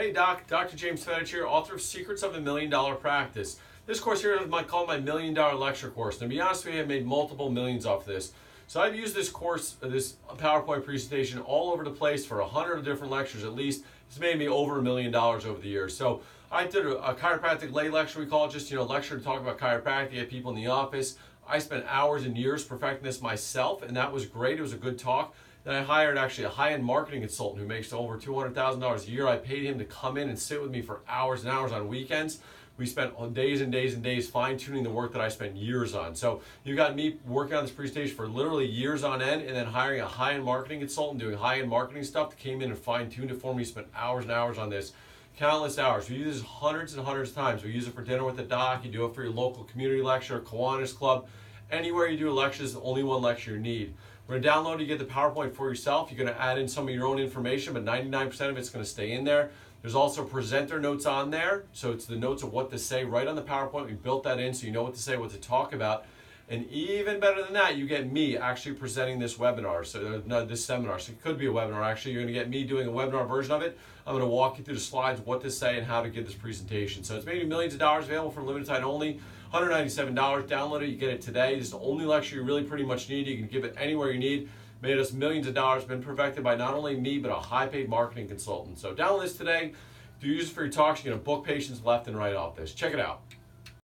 Hey Doc, Dr. James Fedich here, author of Secrets of a $1 Million Practice. This course here is called my $1 Million Lecture Course. And to be honest with you, I've made multiple millions off this. So I've used this course, this PowerPoint presentation all over the place for 100 different lectures at least. It's made me over $1 million over the years. So I did a chiropractic lay lecture, we call it, just lecture to talk about chiropractic, get people in the office. I spent hours and years perfecting this myself, and that was great. It was a good talk. Then I hired actually a high-end marketing consultant who makes over $200,000 a year. I paid him to come in and sit with me for hours and hours on weekends. We spent days and days and days fine-tuning the work that I spent years on. So you got me working on this presentation for literally years on end, and then hiring a high-end marketing consultant doing high-end marketing stuff that came in and fine-tuned it for me. Spent hours and hours on this, countless hours. We use this hundreds and hundreds of times. We use it for dinner with the doc. You do it for your local community lecture, Kiwanis Club. Anywhere you do a lecture, is the only one lecture you need. We're going to download it, you get the PowerPoint for yourself. You're going to add in some of your own information, but 99% of it's going to stay in there. There's also presenter notes on there, so it's the notes of what to say right on the PowerPoint. We built that in so you know what to say, what to talk about. And even better than that, you get me actually presenting this webinar, this seminar. So it could be a webinar. Actually, you're going to get me doing a webinar version of it. I'm going to walk you through the slides, what to say, and how to give this presentation. So it's maybe millions of dollars available for limited time only. $197. Download it. You get it today. This is the only lecture you really pretty much need. You can give it anywhere you need. Made us millions of dollars. Been perfected by not only me, but a high-paid marketing consultant. So download this today. Do use it for your talks. You're going to book patients left and right off this. Check it out.